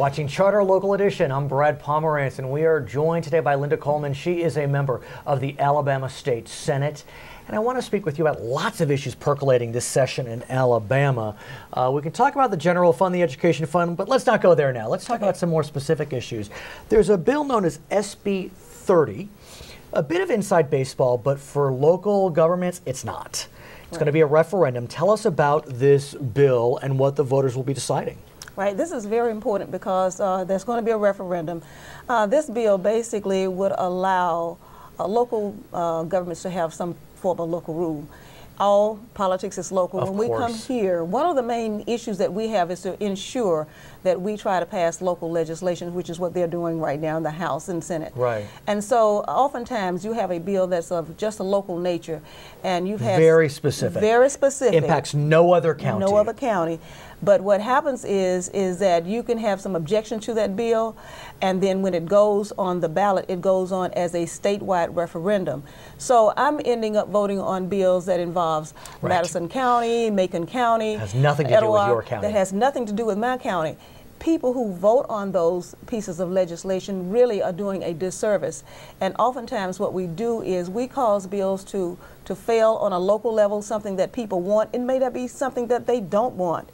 watching Charter Local Edition. I'm Brad Pomerance, and we are joined today by Linda Coleman. She is a member of the Alabama State Senate. And I want to speak with you about lots of issues percolating this session in Alabama. We can talk about the general fund, the education fund, but let's not go there now. Let's talk about some more specific issues. There's a bill known as SB 30, a bit of inside baseball, but for local governments, it's not. It's going to be a referendum. Tell us about this bill and what the voters will be deciding. Right, this is very important because there's going to be a referendum. This bill basically would allow local governments to have some form of local rule. All politics is local. When we come here, one of the main issues that we have is to ensure that we try to pass local legislation, which is what they're doing right now in the House and Senate. Right. And so oftentimes you have a bill that's of just a local nature, and you've had very specific. Very specific. Impacts no other county. No other county. But what happens is that you can have some objection to that bill, and then when it goes on the ballot, it goes on as a statewide referendum. So I'm ending up voting on bills that involves Madison County, Macon County. Has nothing to do with your county. That has nothing to do with my county. People who vote on those pieces of legislation really are doing a disservice. And oftentimes what we do is we cause bills to fail on a local level, something that people want. It may not be something that they don't want.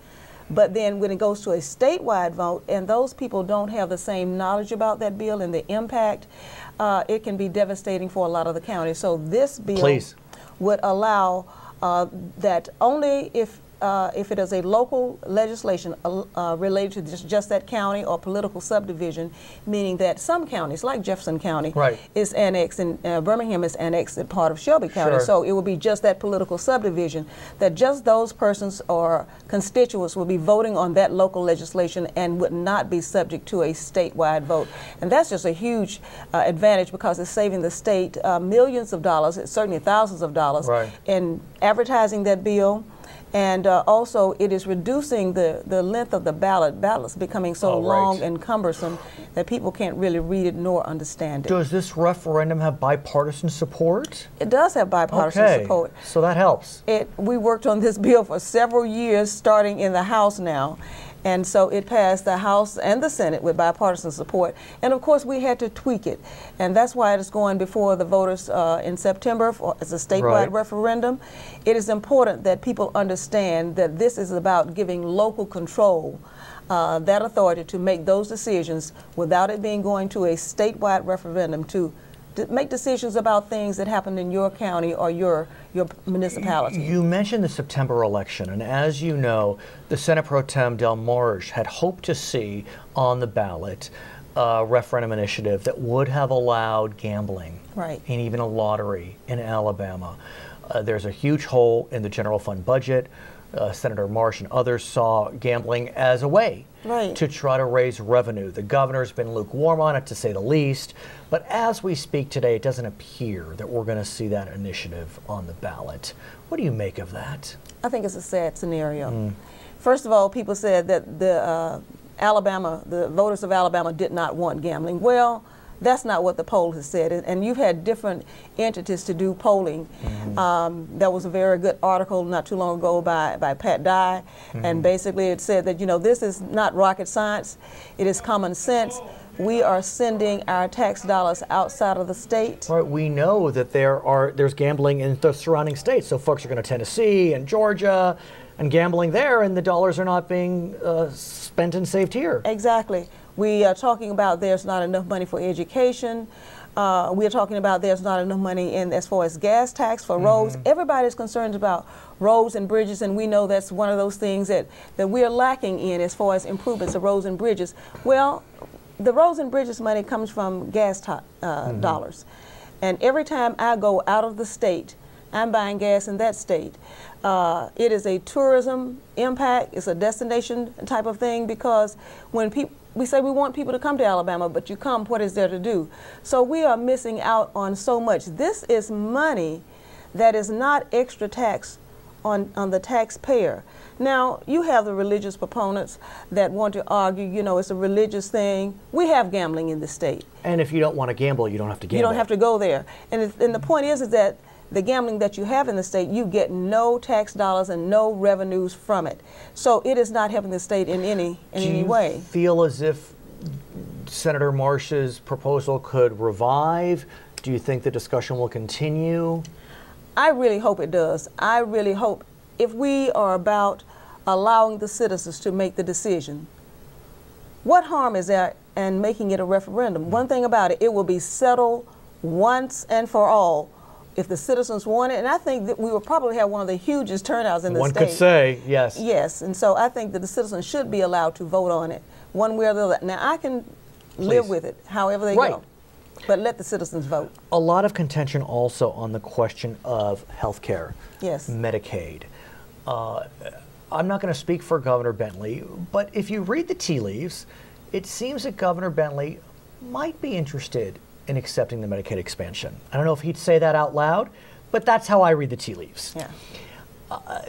But then when it goes to a statewide vote and those people don't have the same knowledge about that bill and the impact, it can be devastating for a lot of the counties. So this bill would allow that only if it is a local legislation related to just that county or political subdivision, meaning that some counties, like Jefferson County, is annexed and Birmingham is annexed as part of Shelby County. So it will be just that political subdivision, that just those persons or constituents will be voting on that local legislation and would not be subject to a statewide vote. And that's just a huge advantage because it's saving the state millions of dollars, certainly thousands of dollars, in advertising that bill. And also, it is reducing the length of the ballot. Ballots becoming so long and cumbersome that people can't really read it nor understand it. Does this referendum have bipartisan support? It does have bipartisan support. So that helps. We worked on this bill for several years, starting in the House now. And so it passed the House and the Senate with bipartisan support. And of course, we had to tweak it. And that's why it is going before the voters in September as a statewide referendum. It is important that people understand that this is about giving local control, that authority to make those decisions without it being going to a statewide referendum to make decisions about things that happen in your county or your municipality. You mentioned the September election, and as you know, the Senate Pro Tem Del Marge had hoped to see on the ballot a referendum initiative that would have allowed gambling and even a lottery in Alabama. There's a huge hole in the general fund budget. Senator Marsh and others saw gambling as a way to try to raise revenue. The governor's been lukewarm on it, to say the least. But as we speak today, it doesn't appear that we're going to see that initiative on the ballot. What do you make of that? I think it's a sad scenario. First of all, people said that the voters of Alabama did not want gambling. Well, that's not what the poll has said, and you've had different entities to do polling. There was a very good article not too long ago by Pat Dye, and basically it said that, you know, this is not rocket science, it is common sense. We are sending our tax dollars outside of the state. We know that there's gambling in the surrounding states, so folks are going to Tennessee and Georgia and gambling there, and the dollars are not being spent and saved here. Exactly. We are talking about there's not enough money for education. We are talking about there's not enough money in as far as gas tax for roads. Everybody's concerned about roads and bridges, and we know that's one of those things that we are lacking in as far as improvements of roads and bridges. Well, the roads and bridges money comes from gas dollars. And every time I go out of the state, I'm buying gas in that state. It is a tourism impact. It's a destination type of thing because when we say we want people to come to Alabama, but you come, what is there to do? So we are missing out on so much. This is money that is not extra tax on the taxpayer. Now, you have the religious proponents that want to argue, you know, it's a religious thing. We have gambling in the state. And if you don't want to gamble, you don't have to gamble. You don't have to go there. And the point is that the gambling that you have in the state, you get no tax dollars and no revenues from it. So it is not helping the state in any way. Do you feel as if Senator Marsh's proposal could revive? Do you think the discussion will continue? I really hope it does. I really hope, if we are about allowing the citizens to make the decision, what harm is there in making it a referendum? One thing about it, it will be settled once and for all if the citizens want it. And I think that we will probably have one of the hugest turnouts in the state. One could say, yes. Yes, and so I think that the citizens should be allowed to vote on it, one way or the other. Now, I can live with it however they go, but let the citizens vote. A lot of contention also on the question of health care, yes, Medicaid. I'm not going to speak for Governor Bentley, but if you read the tea leaves, it seems that Governor Bentley might be interested in accepting the Medicaid expansion. I don't know if he'd say that out loud, but that's how I read the tea leaves. Yeah.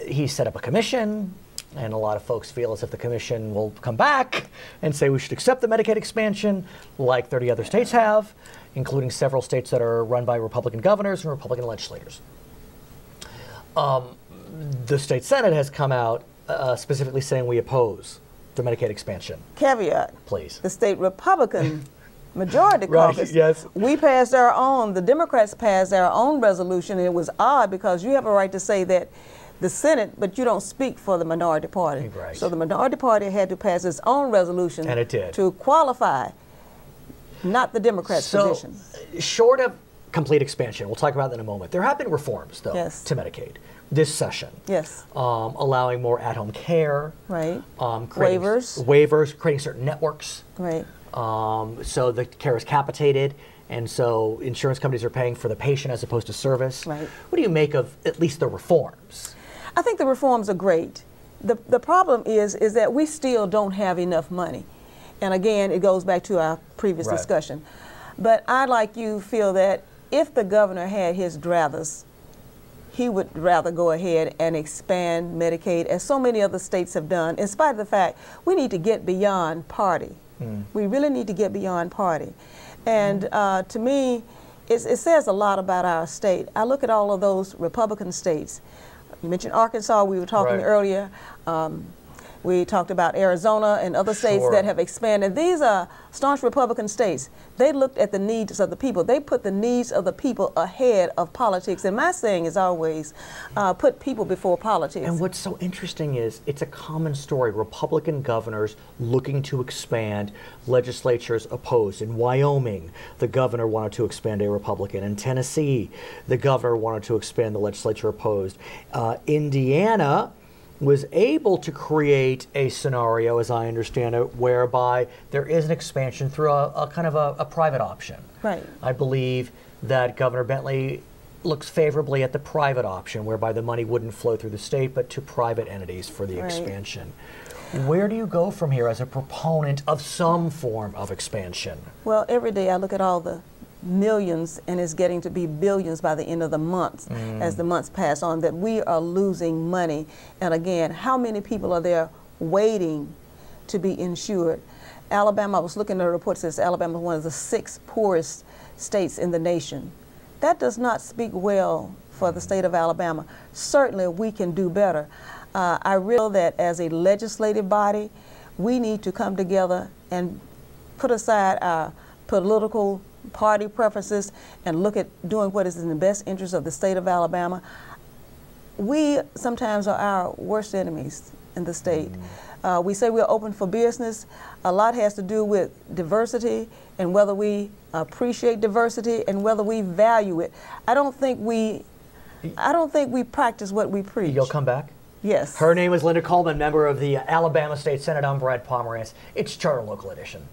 He set up a commission, and a lot of folks feel as if the commission will come back and say we should accept the Medicaid expansion like 30 other states have, including several states that are run by Republican governors and Republican legislators. The state Senate has come out specifically saying we oppose the Medicaid expansion. Caveat. Please. The state Republican majority caucus. Yes. We passed our own, the Democrats passed our own resolution, and it was odd because you have a right to say that the Senate, but you don't speak for the minority party. Right. So the minority party had to pass its own resolution, and it did, to qualify, not the Democrats' position. Short of complete expansion, we'll talk about that in a moment, there have been reforms, though, yes, to Medicaid this session. Yes. Allowing more at-home care. Right. Waivers, creating certain networks. Right. So the care is capitated, and so insurance companies are paying for the patient as opposed to service. Right. What do you make of at least the reforms? I think the reforms are great. The problem is that we still don't have enough money. And again, it goes back to our previous discussion. But I, like you, feel that if the governor had his druthers, he would rather go ahead and expand Medicaid, as so many other states have done, in spite of the fact we need to get beyond party. We really need to get beyond party. And to me, it says a lot about our state. I look at all of those Republican states. You mentioned Arkansas, we were talking earlier. We talked about Arizona and other states that have expanded. These are staunch Republican states. They looked at the needs of the people. They put the needs of the people ahead of politics. And my saying is always, put people before politics. And what's so interesting is it's a common story. Republican governors looking to expand, legislatures opposed. In Wyoming, the governor wanted to expand, a Republican. In Tennessee, the governor wanted to expand, the legislature opposed. Indiana was able to create a scenario, as I understand it, whereby there is an expansion through a kind of a private option. Right. I believe that Governor Bentley looks favorably at the private option, whereby the money wouldn't flow through the state, but to private entities for the expansion. Where do you go from here as a proponent of some form of expansion? Well, every day I look at all the millions, and it's getting to be billions by the end of the month, as the months pass on, that we are losing money. And again, how many people are there waiting to be insured? Alabama, I was looking at a report that says Alabama is one of the 6 poorest states in the nation. That does not speak well for the state of Alabama. Certainly we can do better. I realize that as a legislative body, we need to come together and put aside our political party preferences and look at doing what is in the best interest of the state of Alabama. We sometimes are our worst enemies in the state. We say we're open for business. A lot has to do with diversity and whether we appreciate diversity and whether we value it. I don't think we practice what we preach. You'll come back? Yes. Her name is Linda Coleman, member of the Alabama State Senate. I'm Brad Pomerance. It's Charter Local Edition.